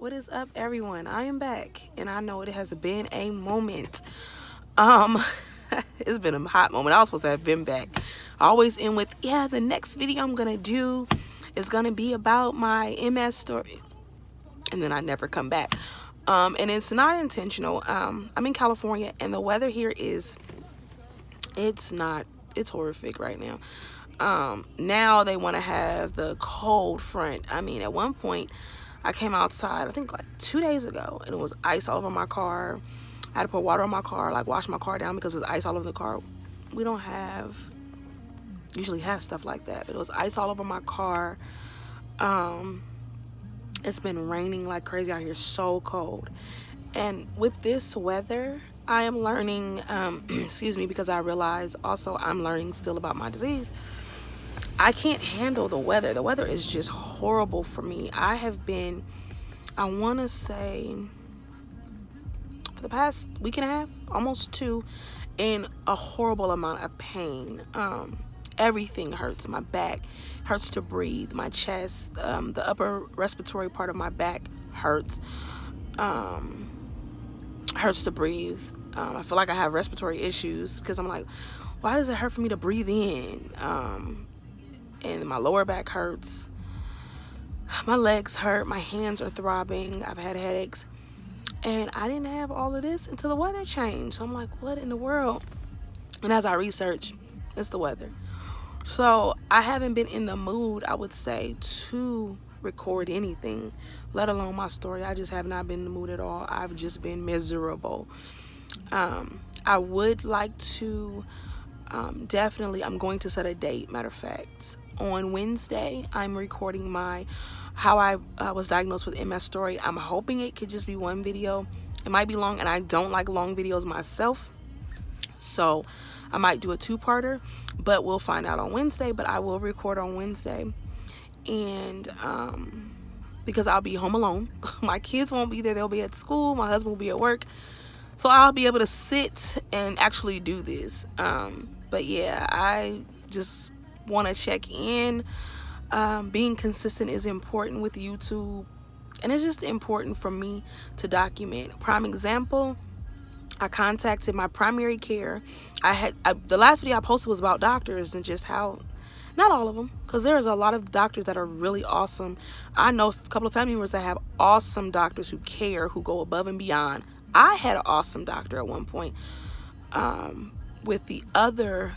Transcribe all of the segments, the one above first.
What is up, everyone? I am back, and I know it has been a moment. It's been a hot moment. I was supposed to have been back. I always end with, yeah, the next video I'm gonna do is gonna be about my MS story, and then I never come back. And it's not intentional. I'm in California, and the weather here is, it's horrific right now. Now they want to have the cold front. I mean, at one point, I came outside, I think like 2 days ago, and it was ice all over my car. I had to put water on my car, like wash my car down because it was ice all over the car. We don't usually have stuff like that, but it was ice all over my car. It's been raining like crazy out here, so cold. And with this weather, I am learning, excuse me, because I realize also I'm learning still about my disease. I can't handle the weather. The weather is just horrible for me. I have been, I want to say, for the past week and a half, almost 2, in a horrible amount of pain. Everything hurts. My back hurts to breathe. My chest, the upper respiratory part of my back hurts. Hurts to breathe. I feel like I have respiratory issues because I'm like, why does it hurt for me to breathe in? And my lower back hurts. My legs hurt. My hands are throbbing. I've had headaches. And I didn't have all of this until the weather changed. So I'm like, what in the world? And as I research, it's the weather. So I haven't been in the mood, I would say, to record anything, let alone my story. I just have not been in the mood at all. I've just been miserable. I would like to, definitely, I'm going to set a date, matter of fact. On Wednesday, I'm recording my how I was diagnosed with MS story. I'm hoping it could just be one video. It might be long, and I don't like long videos myself, so I might do a 2-parter, but we'll find out on Wednesday. But I will record on Wednesday, and because I'll be home alone. My kids won't be there. They'll be at school. My husband will be at work, so I'll be able to sit and actually do this. But yeah, I just want to check in. Being consistent is important with YouTube, and it's just important for me to document. Prime example, I contacted my primary care. The last video I posted was about doctors and just how, not all of them, because there's a lot of doctors that are really awesome. I know a couple of family members that have awesome doctors who care, who go above and beyond. I had an awesome doctor at one point with the other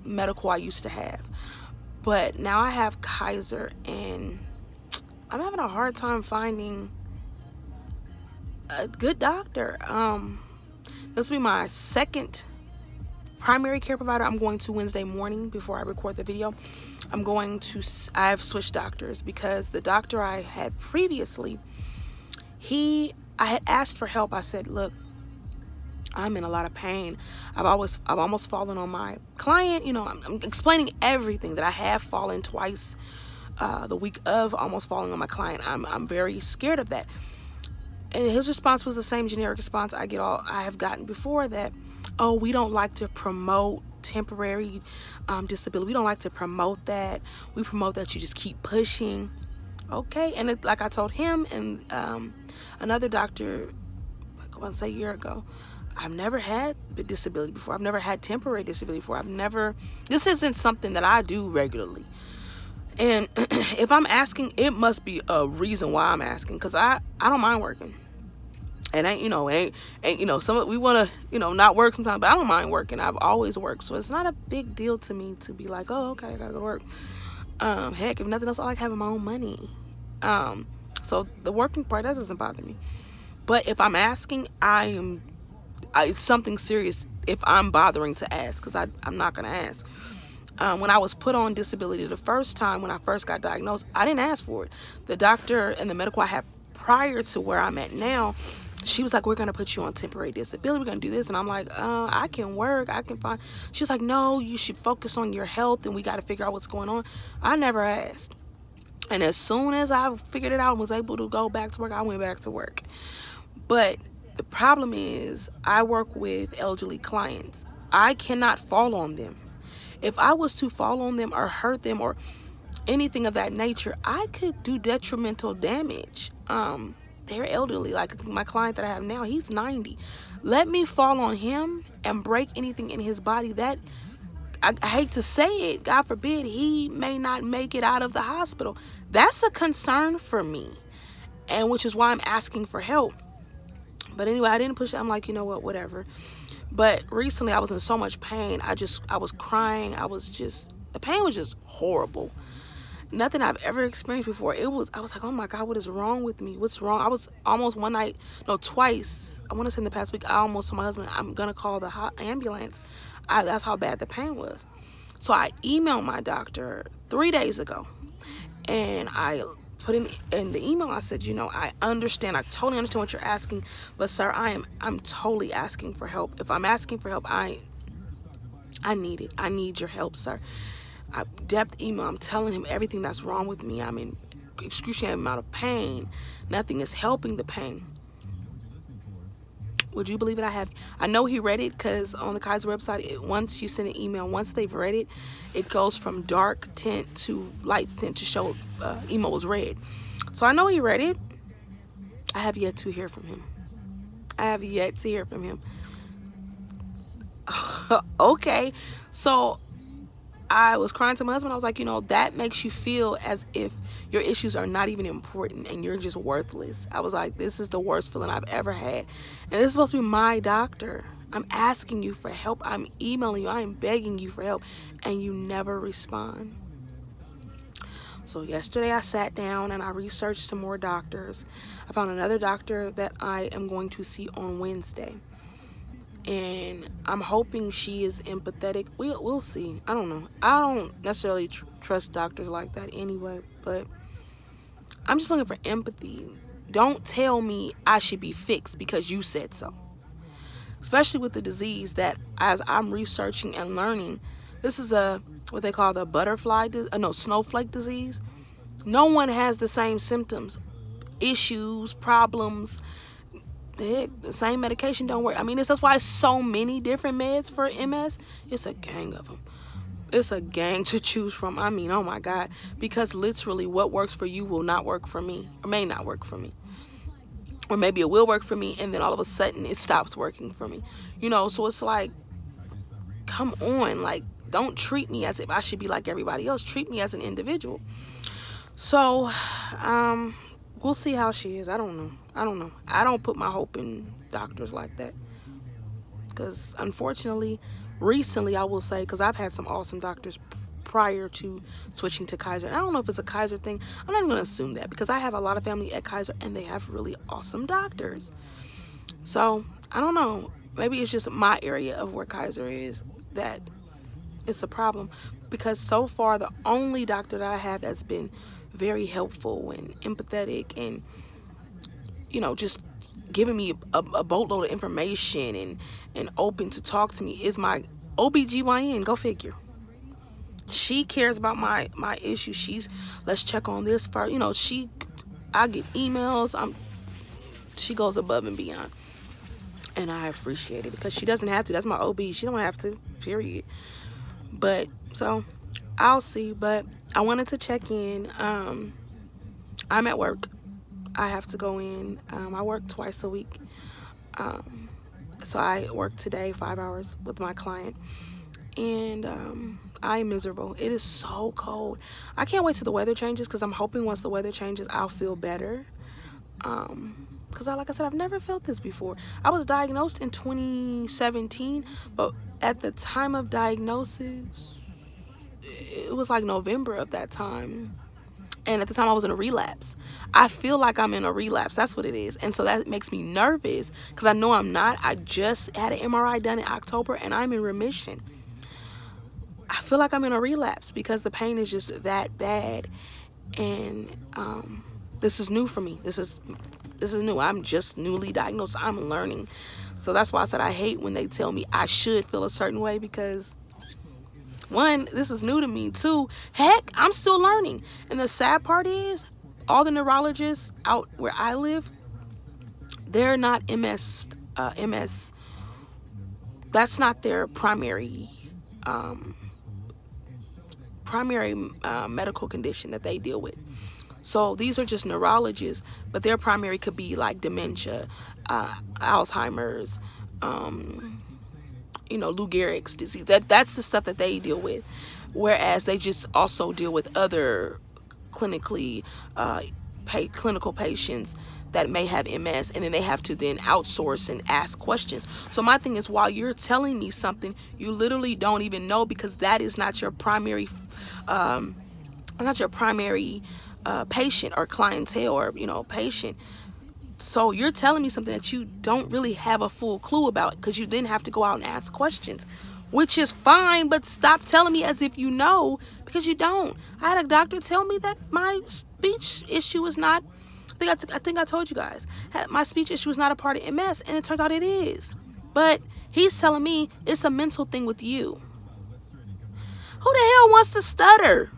medical I used to have, but now I have Kaiser, and I'm having a hard time finding a good doctor. This will be my second primary care provider I'm going to Wednesday morning before I record the video. I've switched doctors because the doctor I had previously, I had asked for help. I said, look, I'm in a lot of pain. I've almost fallen on my client. You know, I'm explaining everything, that I have fallen twice the week of almost falling on my client. I'm very scared of that. And his response was the same generic response I have gotten before, that, oh, we don't like to promote temporary disability. We don't like to promote that. We promote that you just keep pushing. Okay. And like I told him and another doctor, like I want to say a year ago, I've never had a disability before. I've never had temporary disability before. This isn't something that I do regularly. And if I'm asking, it must be a reason why I'm asking, because I don't mind working. And we want to, not work sometimes, but I don't mind working. I've always worked. So it's not a big deal to me to be like, oh, okay, I gotta go to work. Heck, if nothing else, I like having my own money. So the working part, that doesn't bother me. But if I'm asking, it's something serious if I'm bothering to ask, because I'm not going to ask. When I was put on disability the first time, when I first got diagnosed, I didn't ask for it. The doctor and the medical I had prior to where I'm at now, she was like, we're going to put you on temporary disability. We're going to do this. And I'm like, I can work. I can find. She was like, no, you should focus on your health, and we got to figure out what's going on. I never asked. And as soon as I figured it out and was able to go back to work, I went back to work. But the problem is, I work with elderly clients. I cannot fall on them. If I was to fall on them or hurt them, or anything of that nature, I could do detrimental damage. They're elderly, like my client that I have now, he's 90. Let me fall on him and break anything in his body that, I hate to say it, God forbid, he may not make it out of the hospital. That's a concern for me, and which is why I'm asking for help. But anyway, I didn't push it. I'm like, you know what, whatever. But recently I was in so much pain. I was crying. The pain was just horrible. Nothing I've ever experienced before. I was like, oh my God, what is wrong with me? What's wrong? I was almost twice. I want to say in the past week, I almost told my husband, I'm going to call the ambulance. That's how bad the pain was. So I emailed my doctor 3 days ago, and I put in the email, I said, I understand. I totally understand what you're asking, but sir, I'm totally asking for help. If I'm asking for help, I need it. I need your help, sir. Depth email. I'm telling him everything that's wrong with me. I'm in excruciating amount of pain. Nothing is helping the pain. Would you believe it? I know he read it, because on the Kaiser website, once you send an email, once they've read it, it goes from dark tint to light tint to show email was read. So I know he read it. I have yet to hear from him. Okay. So I was crying to my husband. I was like, that makes you feel as if your issues are not even important and you're just worthless. I was like, this is the worst feeling I've ever had. And this is supposed to be my doctor. I'm asking you for help. I'm emailing you. I'm begging you for help. And you never respond. So yesterday I sat down and I researched some more doctors. I found another doctor that I am going to see on Wednesday. And I'm hoping she is empathetic. We'll see. I don't know. I don't necessarily trust doctors like that anyway, but I'm just looking for empathy. Don't tell me I should be fixed because you said so. Especially with the disease that, as I'm researching and learning, this is what they call the snowflake disease. No one has the same symptoms, issues, problems. The same medication don't work. I mean, that's why so many different meds for MS. It's a gang of them. It's a gang to choose from. I mean, oh my God. Because literally what works for you will not work for me, or may not work for me. Or maybe it will work for me, and then all of a sudden it stops working for me. So it's like, come on. Like, don't treat me as if I should be like everybody else. Treat me as an individual. So, we'll see how she is. I don't know. I don't put my hope in doctors like that. Because unfortunately, recently, I will say, because I've had some awesome doctors prior to switching to Kaiser. And I don't know if it's a Kaiser thing. I'm not even going to assume that, because I have a lot of family at Kaiser and they have really awesome doctors. So, I don't know. Maybe it's just my area of where Kaiser is that it's a problem. Because so far, the only doctor that I have that's been very helpful and empathetic and just giving me a boatload of information and open to talk to me is my OBGYN. Go figure. She cares about my issues. Let's check on this first. I get emails. She goes above and beyond, and I appreciate it, because she doesn't have to. That's my OB. She don't have to, period. But so I'll see. But I wanted to check in. I'm at work. I have to go in. I work twice a week. So I work today 5 hours with my client. And I'm miserable. It is so cold. I can't wait till the weather changes, because I'm hoping once the weather changes, I'll feel better. Because like I said, I've never felt this before. I was diagnosed in 2017, but at the time of diagnosis, it was like November of that time. And at the time I was in a relapse. I feel like I'm in a relapse. That's what it is. And so that makes me nervous, because I know I'm not. I just had an MRI done in October and I'm in remission. I feel like I'm in a relapse because the pain is just that bad. And this is new for me. This is new. I'm just newly diagnosed. I'm learning. So that's why I said I hate when they tell me I should feel a certain way, because one, this is new to me. Two, heck, I'm still learning. And the sad part is, all the neurologists out where I live, they're not MS. That's not their primary primary medical condition that they deal with. So these are just neurologists, but their primary could be like dementia, Alzheimer's, Lou Gehrig's disease. That's the stuff that they deal with. Whereas they just also deal with other clinical patients that may have MS, and then they have to then outsource and ask questions. So my thing is, while you're telling me something you literally don't even know, because that is not your primary patient or clientele, or patient. So you're telling me something that you don't really have a full clue about, because you then have to go out and ask questions, which is fine, but stop telling me as if you know, because you don't. I had a doctor tell me that my speech issue is not, I think I told you guys, my speech issue is not a part of MS, and it turns out it is. But he's telling me it's a mental thing with you. Who the hell wants to stutter?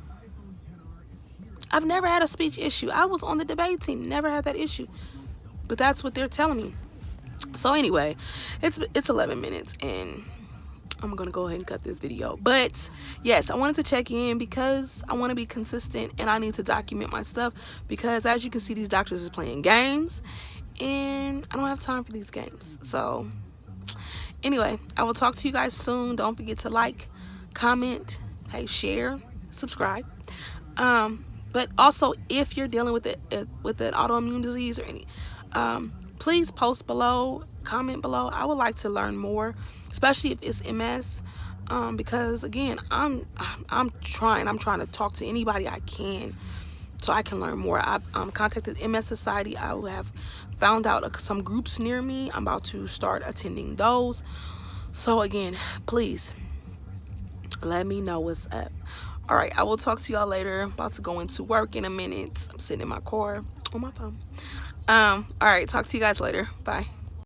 I've never had a speech issue. I was on the debate team, never had that issue. But that's what they're telling me. So anyway, it's 11 minutes, and I'm gonna go ahead and cut this video. But yes, I wanted to check in because I want to be consistent, and I need to document my stuff, because as you can see, these doctors are playing games, and I don't have time for these games. So anyway, I will talk to you guys soon. Don't forget to like, comment, share, subscribe. But also, if you're dealing with an autoimmune disease or any, please post below, comment below. I would like to learn more, especially if it's MS, because again, I'm trying to talk to anybody I can, so I can learn more. I've contacted MS Society. I have found out some groups near me. I'm about to start attending those. So again, please let me know what's up. All right, I will talk to y'all later. I'm about to go into work in a minute. I'm sitting in my car on my phone. All right, talk to you guys later. Bye.